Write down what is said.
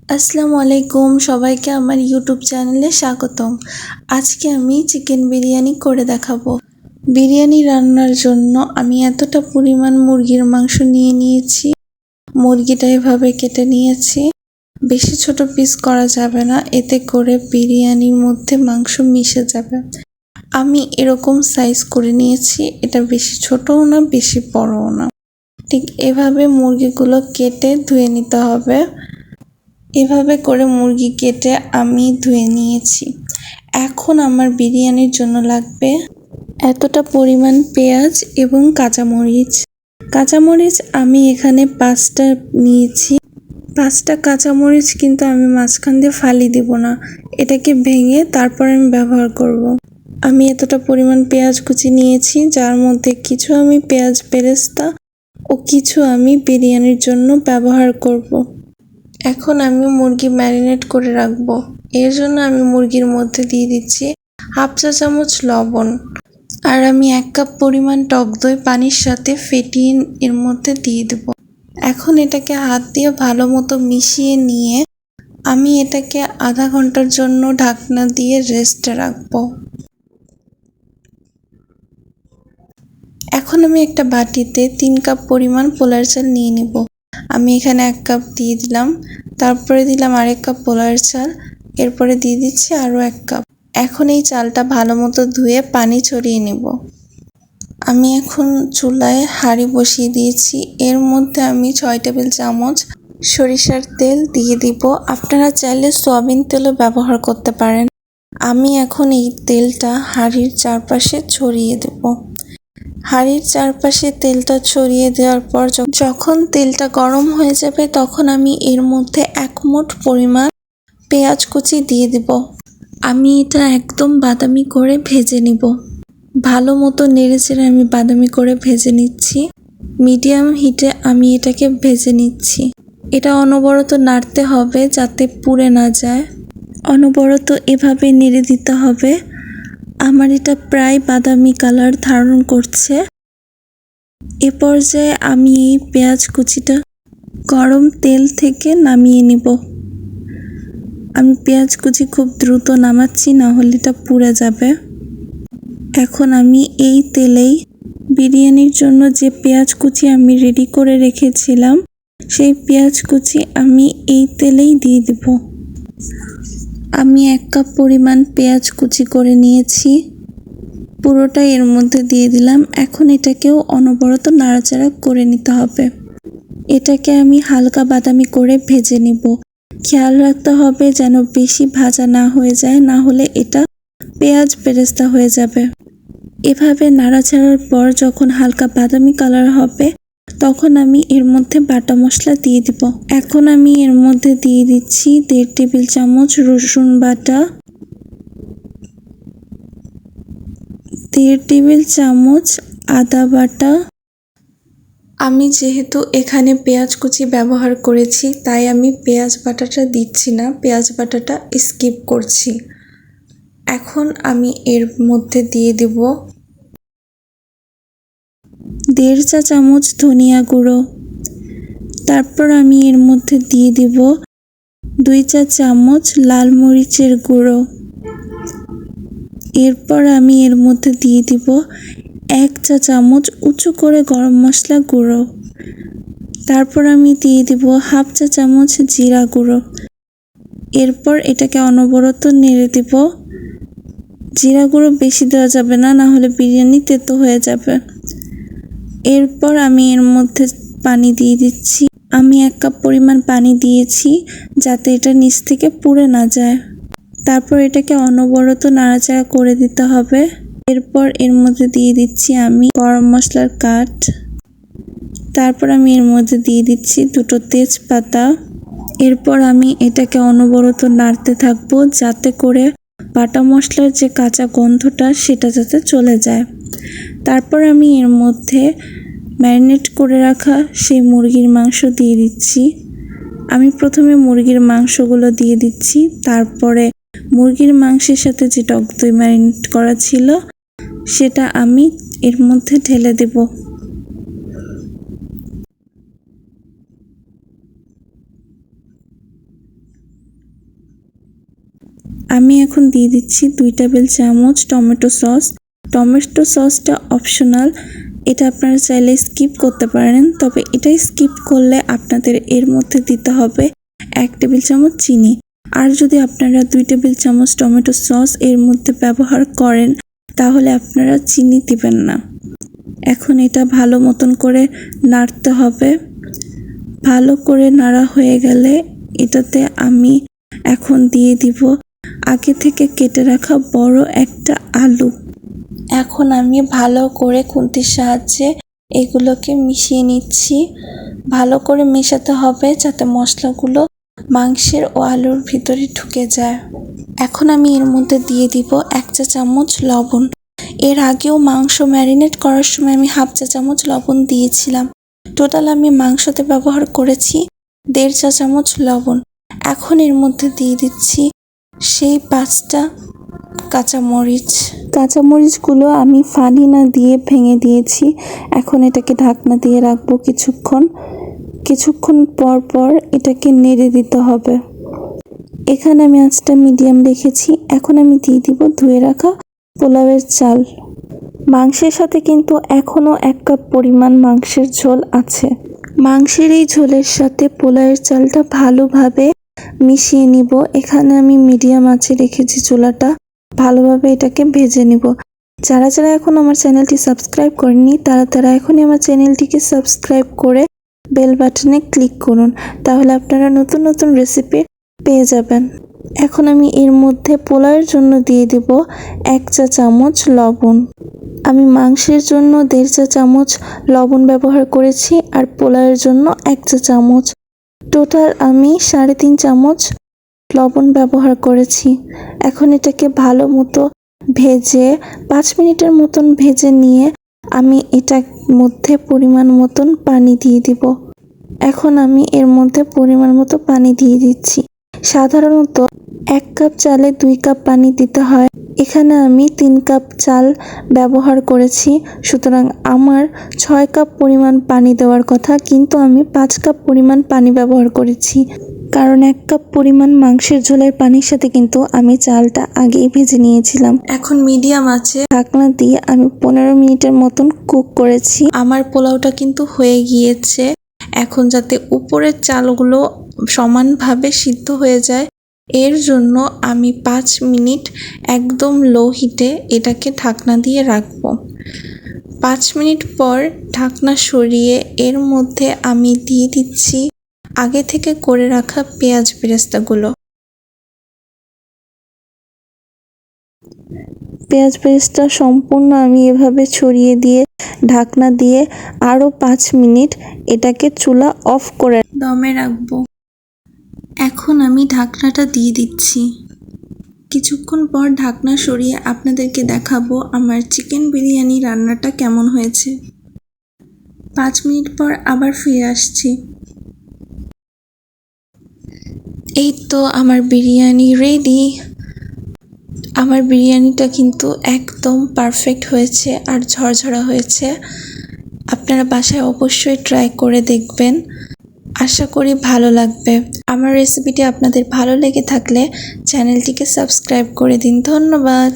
আসসালামু আলাইকুম, সবাইকে আমার ইউটিউব চ্যানেলে স্বাগতম। আজকে আমি চিকেন বিরিয়ানি করে দেখাবো। বিরিয়ানি রান্নার জন্য আমি এতটা পরিমাণ মুরগির মাংস নিয়ে নিয়েছি। মুরগিটা এভাবে কেটে নিয়েছি। বেশি ছোট পিস করা যাবে না, এতে করে বিরিয়ানির মধ্যে মাংস মিশে যাবে। আমি এরকম সাইজ করে নিয়েছি, এটা বেশি ছোটও না বেশি বড়ও না। ঠিক এভাবে মুরগিগুলো কেটে ধুয়ে নিতে হবে। এভাবে করে মুরগি কেটে আমি ধুয়ে নিয়েছি। এখন আমার বিরিয়ানির জন্য লাগবে এতটা পরিমাণ পেঁয়াজ এবং কাঁচামরিচ। কাঁচামরিচ আমি এখানে 5টা নিয়েছি। 5টা কাঁচামরিচ কিন্তু আমি মাঝখান দিয়ে ফালি দিব না, এটাকে ভেঙে তারপর আমি ব্যবহার করব। আমি এতটা পরিমাণ পেঁয়াজ কুচি নিয়েছি, যার মধ্যে কিছু আমি পেঁয়াজ বেরেস্তা ও কিছু আমি বিরিয়ানির জন্য ব্যবহার করব। এখন আমি মুরগি ম্যারিনেট করে রাখবো। এর জন্য আমি মুরগির মধ্যে দিয়ে দিচ্ছি 1/2 চা চামচ লবণ, আর আমি 1 কাপ পরিমাণ টক দই পানির সাথে ফেটিয়ে এর মধ্যে দিয়ে দেব। এখন এটাকে হাত দিয়ে ভালো মতো মিশিয়ে নিয়ে আমি এটাকে আধা ঘন্টার জন্য ঢাকনা দিয়ে রেস্টে রাখবো। এখন আমি একটা বাটিতে 3 কাপ পরিমাণ পোলার চাল নিয়ে নিব। আমি এখানে 1 কাপ দিয়ে দিলাম, তারপরে দিলাম আরেক কাপ পোলার চাল, এরপরে দিয়ে দিচ্ছি আরও 1 কাপ। এখন এই চালটা ভালো মতো ধুয়ে পানি ছড়িয়ে নেব। আমি এখন চুলায় হাঁড়ি বসিয়ে দিয়েছি, এর মধ্যে আমি 6 টেবিল চামচ সরিষার তেল দিয়ে দিব। আপনারা চাইলে সয়াবিন তেলও ব্যবহার করতে পারেন। আমি এখন এই তেলটা হাঁড়ির চারপাশে ছড়িয়ে দেব। হাঁড়ির চারপাশে তেলটা ছড়িয়ে দেওয়ার পর যখন তেলটা গরম হয়ে যাবে তখন আমি এর মধ্যে 1 মুঠ পরিমাণ পেঁয়াজ কুচি দিয়ে দিব। আমি এটা একদম বাদামি করে ভেজে নিব। ভালো মতো নেড়েচেড়ে আমি বাদামি করে ভেজে নিচ্ছি। মিডিয়াম হিটে আমি এটাকে ভেজে নিচ্ছি। এটা অনবরত নাড়তে হবে যাতে পুড়ে না যায়। অনবরত এভাবে নেড়ে দিতে হবে। আমার এটা প্রায় বাদামি কালার ধারণ করছে। এ পর্যায়ে আমি এই পেঁয়াজ কুচিটা গরম তেল থেকে নামিয়ে নিব। আমি পেঁয়াজ কুচি খুব দ্রুত নামাচ্ছি, না হলে এটা পুড়ে যাবে। এখন আমি এই তেলেই বিরিয়ানির জন্য যে পেঁয়াজ কুচি আমি রেডি করে রেখেছিলাম সেই পেঁয়াজ কুচি আমি এই তেলেই দিয়ে দিব। আমি 1 কাপ পরিমাণ পেঁয়াজ কুচি করে নিয়েছি, পুরোটাই এর মধ্যে দিয়ে দিলাম। এখন এটাকেও অনবরত নাড়াচাড়া করে নিতে হবে। এটাকে আমি হালকা বাদামি করে ভেজে নিব। খেয়াল রাখতে হবে যেন বেশি ভাজা না হয়ে যায়, না হলে এটা পেঁয়াজ বেরেস্তা হয়ে যাবে। এভাবে নাড়াচাড়ার পর যখন হালকা বাদামি কালার হবে তখন আমি এর মধ্যে বাটা মশলা দিয়ে দিব। এখন আমি এর মধ্যে দিয়ে দিচ্ছি 1.5 টেবিল চামচ রসুন বাটা, 1.5 টেবিল চামচ আদা বাটা। আমি যেহেতু এখানে পেঁয়াজ কুচি ব্যবহার করেছি তাই আমি পেঁয়াজ বাটাটা দিচ্ছি না, পেঁয়াজ বাটাটা স্কিপ করছি। এখন আমি এর মধ্যে দিয়ে দেব 1.5 চা চামচ ধনিয়া গুঁড়ো। তারপর আমি এর মধ্যে দিয়ে দিব 2 চা চামচ লাল মরিচের গুঁড়ো। এরপর আমি এর মধ্যে দিয়ে দিব 1 চা চামচ উঁচু করে গরম মশলা গুঁড়ো। তারপর আমি দিয়ে দিব 1/2 চা চামচ জিরা গুঁড়ো। এরপর এটাকে অনবরত নেড়ে দিব। জিরা গুঁড়ো বেশি দেওয়া যাবে না, না হলে বিরিয়ানি তেতো হয়ে যাবে। এরপর আমি এর মধ্যে পানি দিয়ে দিচ্ছি। আমি 1 কাপ পরিমাণ পানি দিয়েছি যাতে এটা নিচ থেকে পুড়ে না যায়। তারপর এটাকে অনবরত নাড়াচাড়া করে দিতে হবে। এরপর এর মধ্যে দিয়ে দিচ্ছি আমি গরম মশলার কাঠ। তারপর আমি এর মধ্যে দিয়ে দিচ্ছি 2টো তেজপাতা। এরপর আমি এটাকে অনবরত নাড়তে থাকবো যাতে করে বাটা মশলার যে কাঁচা গন্ধটা সেটা যাতে চলে যায়। তারপর আমি এর মধ্যে ম্যারিনেট করে রাখা সেই মুরগির মাংস দিয়ে দিচ্ছি। আমি প্রথমে মুরগির মাংসগুলো দিয়ে দিচ্ছি, তারপরে মুরগির মাংসের সাথে যে টক দই ম্যারিনেট করা ছিল সেটা আমি এর মধ্যে ঢেলে দেব। আমি এখন দিয়ে দিচ্ছি 2 টেবিল চামচ টমেটো সস। টমেটো সসটা অপশনাল, এটা আপনারা চাইলে স্কিপ করতে পারেন, তবে এটাই স্কিপ করলে আপনাদের এর মধ্যে দিতে হবে 1 টেবিল চামচ চিনি। আর যদি আপনারা 2 টেবিল চামচ টমেটো সস এর মধ্যে ব্যবহার করেন তাহলে আপনারা চিনি দিবেন না। এখন এটা ভালো মতন করে নাড়তে হবে। ভালো করে নাড়া হয়ে গেলে এটাতে আমি এখন দিয়ে দিব আগে থেকে কেটে রাখা বড় একটা আলু। এখন আমি ভালো করে খুন্তির সাহায্যে এগুলোকে মিশিয়ে নিচ্ছি। ভালো করে মেশাতে হবে যাতে মশলাগুলো মাংসের ও আলুর ভিতরে ঢুকে যায়। এখন আমি এর মধ্যে দিয়ে দিব 1 চা চামচ লবণ। এর আগেও মাংস ম্যারিনেট করার সময় আমি 1/2 চা চামচ লবণ দিয়েছিলাম। টোটাল আমি মাংসতে ব্যবহার করেছি 1.5 চা চামচ লবণ। এখন এর মধ্যে দিয়ে দিচ্ছি সেই 5টা কাঁচামরিচ। কাঁচামরিচগুলো আমি ফালি না দিয়ে ভেঙে দিয়েছি। এখন এটাকে ঢাকনা দিয়ে রাখবো কিছুক্ষণ পর পর এটাকে নেড়ে দিতে হবে। এখানে আমি আঁচটা মিডিয়াম রেখেছি। এখন আমি দিয়ে দিব ধুয়ে রাখা পোলাওয়ের চাল। মাংসের সাথে কিন্তু এখনো 1 কাপ পরিমাণ মাংসের ঝোল আছে। মাংসের এই ঝোলের সাথে পোলাওয়ের চালটা ভালোভাবে মিশিয়ে নিব। এখানে আমি মিডিয়াম আঁচে রেখেছি চুলাটা, ভালোভাবে এটাকে ভেজে নিব। যারা যারা এখন আমার চ্যানেলটি সাবস্ক্রাইব করেননি তারা এখনই আমার চ্যানেলটিকে সাবস্ক্রাইব করে বেল বাটনে ক্লিক করুন, তাহলে আপনারা নতুন নতুন রেসিপি পেয়ে যাবেন। এখন আমি এর মধ্যে পোলাওয়ের জন্য দিয়ে দেব 1 চা চামচ লবণ। আমি মাংসের জন্য 1.5 চা চামচ লবণ ব্যবহার করেছি আর পোলাওয়ের জন্য 1 চা চামচ। টোটাল আমি 3.5 চামচ লবণ ব্যবহার করেছি। এখন এটাকে ভালো মতো ভেজে 5 মিনিটের মতন ভেজে নিয়ে আমি এটার মধ্যে পরিমাণ মতন পানি দিয়ে দিব। এখন আমি এর মধ্যে পরিমাণ মতো পানি দিয়ে দিচ্ছি। সাধারণত 1 কাপ চালে 2 কাপ পানি দিতে হয়, এখানে আমি 3 কাপ চাল ব্যবহার করেছি, সুতরাং আমার 6 কাপ পরিমাণ পানি দেওয়ার কথা, কিন্তু আমি 5 কাপ পরিমাণ পানি ব্যবহার করেছি, কারণ 1 কাপ পরিমাণ মাংসের ঝোলের পানির সাথে কিন্তু আমি চালটা আগেই ভেজে নিয়েছিলাম। এখন মিডিয়াম আছে ঢাকনা দিয়ে আমি 15 মিনিটের মতন কুক করেছি। আমার পোলাওটা কিন্তু হয়ে গিয়েছে। এখন যাতে উপরের চালগুলো সমানভাবে সিদ্ধ হয়ে যায় এর জন্য আমি 5 মিনিট একদম লো হিটে এটাকে ঢাকনা দিয়ে রাখবো। 5 মিনিট পর ঢাকনা সরিয়ে এর মধ্যে আমি দিয়ে দিচ্ছি আগে থেকে করে রাখা পেঁয়াজ বেরেস্তাগুলো। পেঁয়াজ বেরেস্তা সম্পূর্ণ আমি এভাবে ছড়িয়ে দিয়ে ঢাকনা দিয়ে আরও 5 মিনিট এটাকে চুলা অফ করে দমে রাখবো। এখন আমি ঢাকনাটা দিয়ে দিচ্ছি। কিছুক্ষণ পর ঢাকনা সরিয়ে আপনাদেরকে দেখাবো আমার চিকেন বিরিয়ানি রান্নাটা কেমন হয়েছে। 5 মিনিট পর আবার ফিরে আসছি। এই তো আমার বিরিয়ানি রেডি। আমার বিরিয়ানিটা কিন্তু একদম পারফেক্ট হয়েছে আর ঝরঝরা হয়েছে। আপনারা বাসায় অবশ্যই ট্রাই করে দেখবেন, আশা করি ভালো লাগবে। আমার রেসিপিটি আপনাদের ভালো লেগে থাকলে চ্যানেলটিকে সাবস্ক্রাইব করে দিন। ধন্যবাদ।